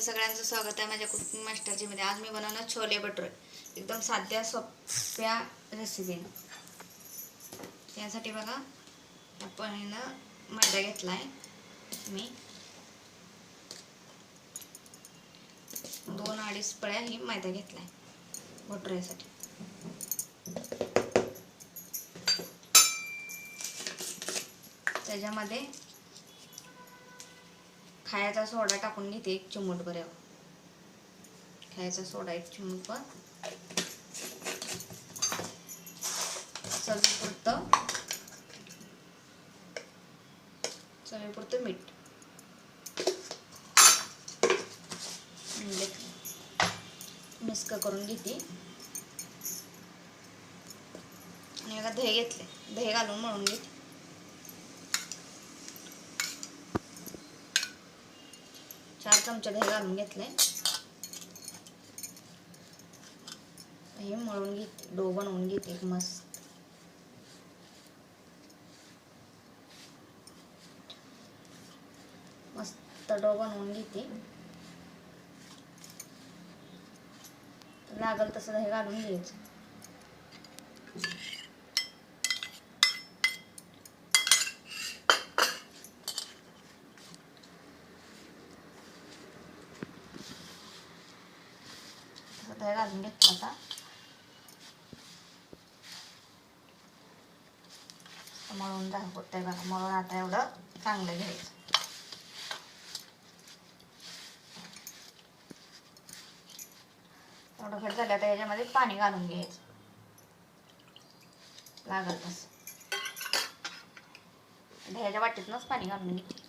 सगळ्यांचं स्वागत आहे माझ्या कुकिंग मास्टरजी मध्ये। आज मी बनवणार छोले भटुरे, एकदम साध्या सोप्या रेसिपी। यासाठी बघा आपण मैदा घेतलाय, मी 2-2.5 पळ्या ही मैदा घेतलाय भटुऱ्यासाठी। त्याच्यामध्ये खायचा सोडा टाकून घेते 1 चिमूटभर। खायचा सोडा 1 चिमूटभर, चवीपुरतं मीठ, मिक्स करून घेते। आणि आता दही घेतले, दही घालून मळून घेते। चार चमचे दही घालून घेतले, हे मळून घेते, डो बनवून घेते मस्त। मस्त डो बनवून घेते, लागल तसं दही घालून घ्यायचं। दही घालून घेतलं, आता मळून होतंय बघा। मळून आता एवढं चांगलं घ्यायचं। एवढं घट झालं तर याच्यामध्ये पाणी घालून घ्यायचं लागल तसं। ह्याच्या वाटीतनंच पाणी घालून घ्यायचं।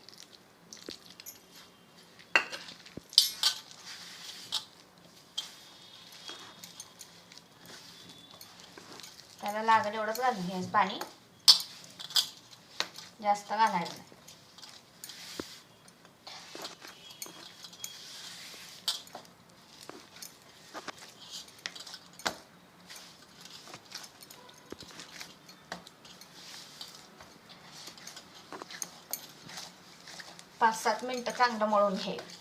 त्याला लागल एवढंच घालून घ्यायचं पाणी, जास्त घालायचं नाही। 5-7 मिनिटं चांगलं मळून घ्यायचं।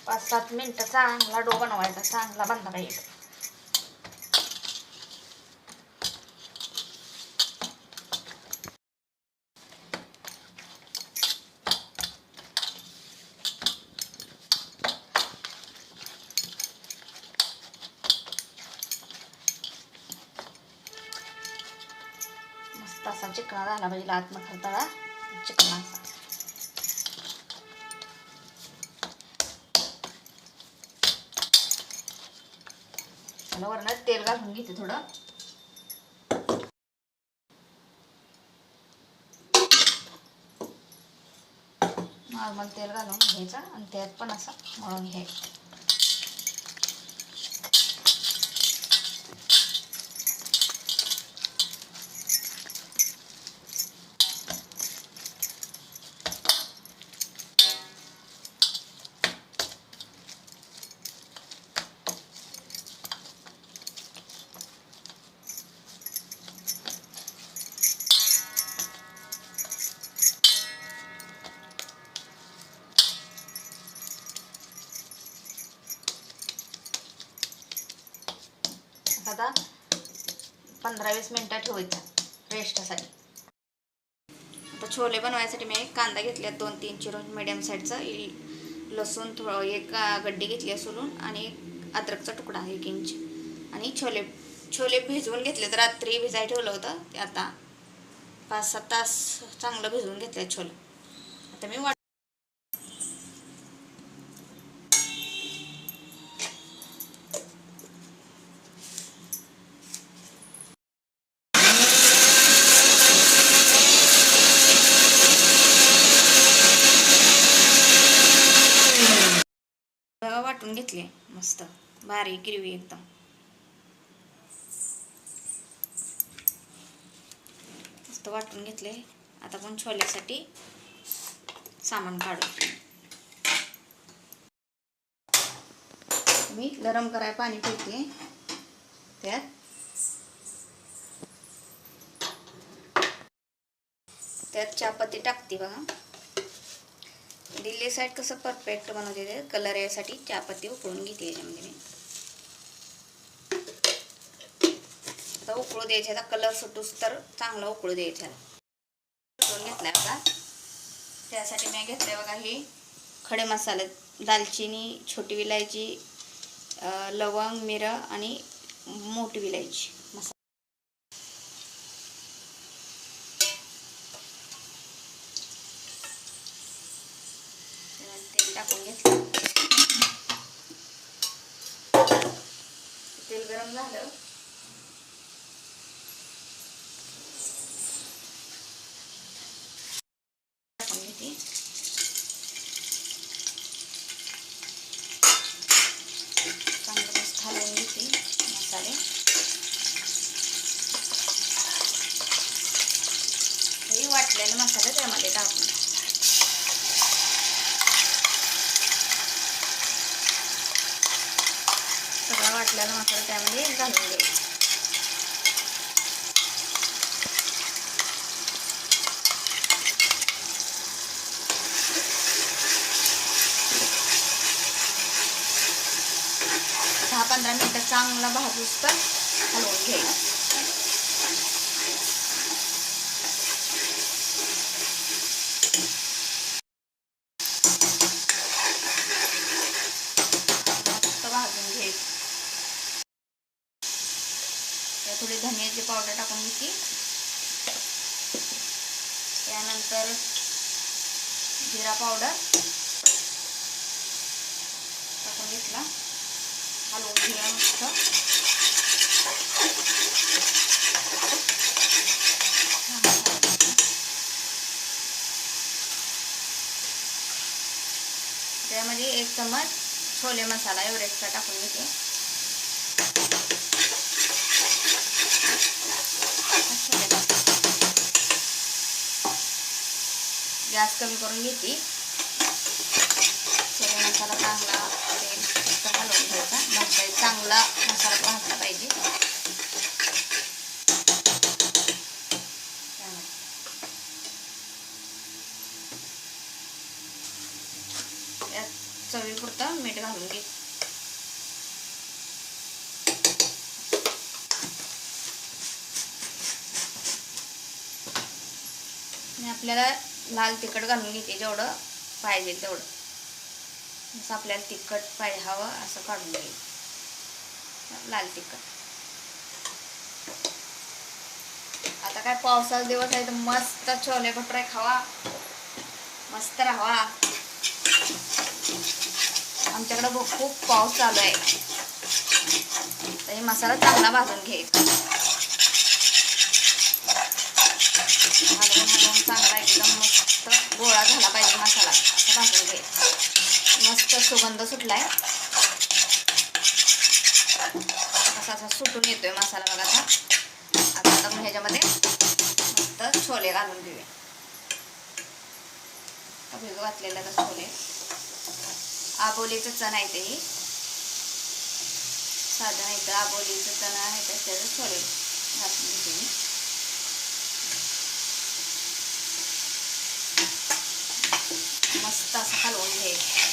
पाच 7 मिनिटं चांगला डो बनवायचा, चांगला बनला पाहिजे। मस्त असा चिकना झाला पाहिजे, आतनं खरतळा चिकना असा। वरनं तेल घालून घेते थोडं, नॉर्मल तेल घालून घ्यायचं आणि त्यात पण असं मळून घ्यायचं। आता 15-20 मिनिटं ठेवायचं रेस्टसाठी। आता छोले बनवायसाठी मी कांदा घेतला 2-3 चिरून मीडियम साईजचा, लसूण थोडं 1 गड्डी घेतली सोलून, आणि अद्रकचा तुकडा 1 इंच, आणि छोले भिजवून घेतले। तर रात्री भिजाय ठेवलं होतं, ते आता 5-7 तास चांगलं भिजवून घेतले छोले। आता मी वाटून घेतले, मस्त बारीक ग्रेव्ही एकदम। मस्त वाटून घेतले। आता आपण छोल्यासाठी सामान काढू। मी गरम करायला पाणी ठेवते. त्यात चहापत्ती टाकते बघा. दिल्ली साईड कसं परफेक्ट बनवते ते कलर यासाठी चहापत्ती उकळून घेते याच्यामध्ये मी. आता उकळू द्यायचे, आता कलर सुटूस तर चांगला उकळू द्यायचा. उकळून घेतलाय बघा. त्यासाठी मी घेतले बघा हे खडे मसाले, दालचिनी, छोटी विलायची, लवंग, मिरं आणि मोठी विलायची मसाला. तेल टाकून घेतलं. तेल गरम झालं. टाकून घेते. चांगलं मस्त हलवून घेते मसाले. हे वाटलेले मसाले त्यामध्ये टाकून सगळा वाटलेला मसाला त्यामध्ये घालून घ्यायचा. दहा 15 मिनिटं चांगला भाजूस तर हलवून घ्यायचं. मस्त भाजून घ्यायचं. थोडी धनियाची पावडर टाकून घेतली. त्यानंतर जिरा पावडर टाकून घेतला. हलवून घेऊया मस्त. त्यामध्ये 1 चमच छोले मसाला एव्हरेस्टचा टाकून घेते. गॅस कमी करून घेते. छोले मसाला चांगला तेल फक्त हलवून घ्यायचा. भाजायचा, चांगला मसाला भाजला पाहिजे. यात चवीपुरतं मीठ घालून घे. आणि आपल्याला लाल तिखट घालून घेते जेवढं पाहिजे तेवढं. जसं आपल्याला तिखट पाहिजे हवं असं काढून घ्यायचं लाल तिखट. आता काय पावसाचा दिवस आहे तर मस्त छोले भटुरे खावा, मस्त राहावा. आमच्याकडे खूप पाऊस चालू आहे. तर हे मसाला चांगला भाजून घ्यायचा. हलवून चांगला एकदम मस्त गोळा झाला पाहिजे मसाला. असं भाजून घ्यायचा. मस्त सुगंध सुटलाय. असा सुटून येतोय मसाला बघा. आता आपण ह्याच्यामध्ये मस्त छोले घालून घेऊया. भिजू घातलेला तर छोले आबोलीचं चणा आहे. ते साधं नाही तर आबोलीचं चणा आहे. त्याचे छोले घालून घेते मी. मस्त असं हलवून घ्यायचं.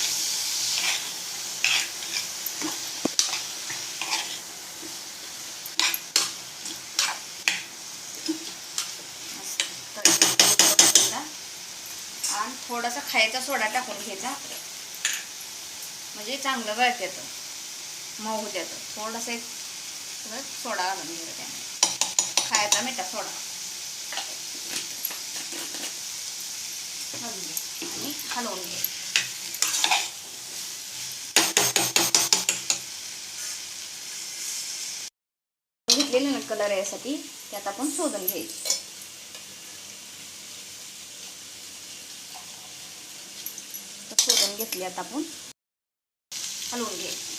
आणि थोडासा खायचा सोडा टाकून घ्यायचा म्हणजे चांगलं गळत येतं, मऊ होत येतं. थोडासा एक सोडा घालून घ्यायचा त्यामध्ये, खायचा मिठा सोडा घालून घ्या आणि हलवून घ्या. घेतलेले ना कलर यासाठी त्यात आपण शोधून घ्यायचे. शोधून घेतली आता आपण हलवून घ्यायचे.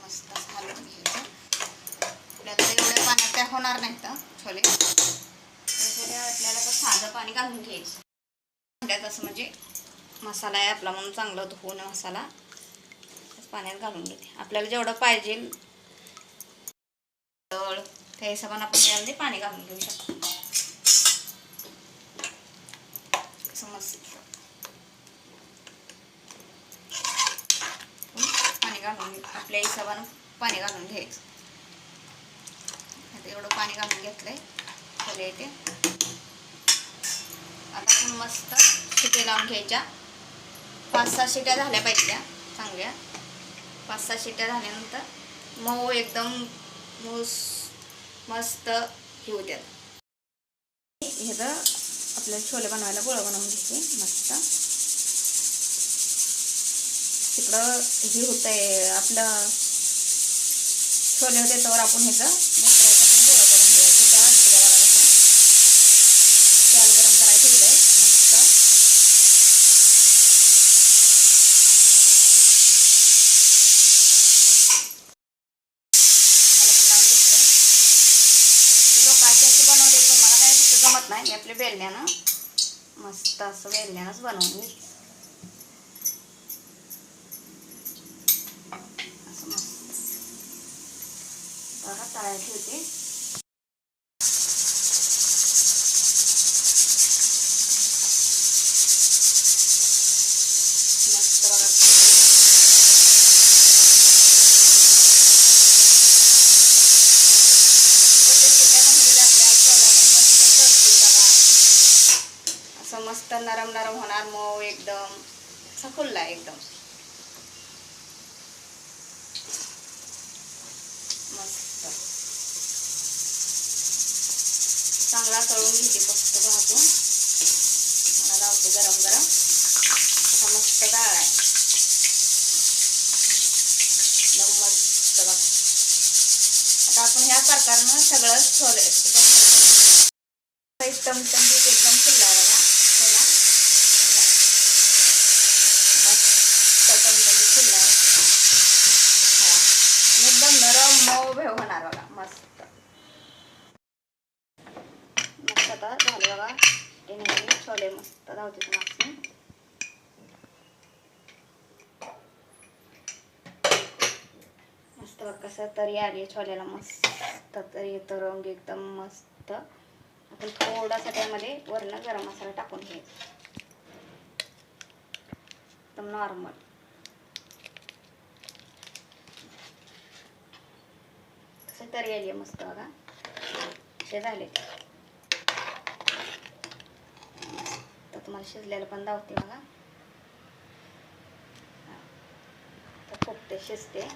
मस्त हलवून घ्यायचं. आपल्याला एवढ्या पाण्यात काय होणार नाहीत छोले. त्यासाठी आपल्याला तर साधं पाणी घालून घ्यायचं. भांड्यात असं म्हणजे मसाला आहे आपला म्हणून चांगला धुवून मसाला पाण्यात घालून घेते. आपल्याला जेवढं पाहिजे तळ त्या हिशोबाने आपण यामध्ये पाणी घालून घेऊ शकतो. मस्त पाणी घालून आपल्या हिशोबानं पाणी घालून घ्यायचं. आता एवढं पाणी घालून घेतलंय खाली येते. आता आपण मस्त शिट्या लावून घ्यायच्या. 5-6 शिट्या झाल्या पाहिजे चांगल्या. 5-6 शिट्या झाल्यानंतर मऊ एकदम मस्त हे होत्यात. ह्याचं आपल्याला छोले बनवायला गोळा बनवून घ्यायचे मस्त. तिकडं हे होतंय आपलं छोले होते तर आपण ह्याचं भटरायचं पण गोळा करून घ्यायचं. त्या शिट्या बघा कसं तेल गरम करायचं ठेवलंय मस्त. जमत नाही मी आपल्या बेलण्यानं मस्त असं बेलण्यानंच बनवून घेते. असं मस्त बघा तळायला ठेवते. मस्त बघा मस्त नरम नरम होणार. मऊ एकदम असा फुलला एकदम मस्त चांगला तळून घेते फक्त भाजून. मला लावते गरम गरम असा मस्त डाळ आहे एकदम मस्त बघ. आता आपण ह्या प्रकारानं सगळं छोले एकदम फुलला बघा. एकदम नरम मऊ भेव होणार बघा मस्त मस्त. आता झाले बघा ते छोले मस्त धावते मागचे. मस्त बघ कसं तरी आली छोल्याला मस्त तरी रंग एकदम मस्त. आपण थोडासा त्यामध्ये वरण गरम मसाला टाकून घ्यायचा एकदम नॉर्मल. कसं तरी आली मस्त बघा असे झाले. तर तुम्हाला शिजलेलं पण दावते बघा. तर फुगते शिजते.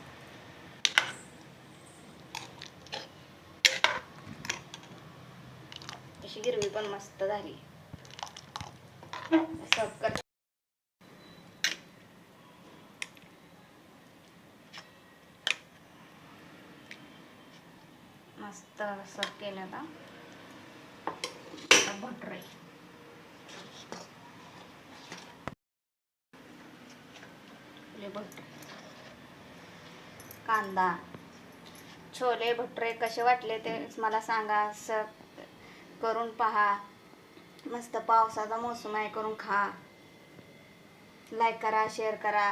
अशी गिरवी पण मस्त झाली. मस्त सर्व केलं. आता भटुरे कांदा छोले भटुरे कसे वाटले ते मला सांगा. करून पहा. मस्त पावसाचा मोसम आहे करून खा. लाईक करा शेअर करा.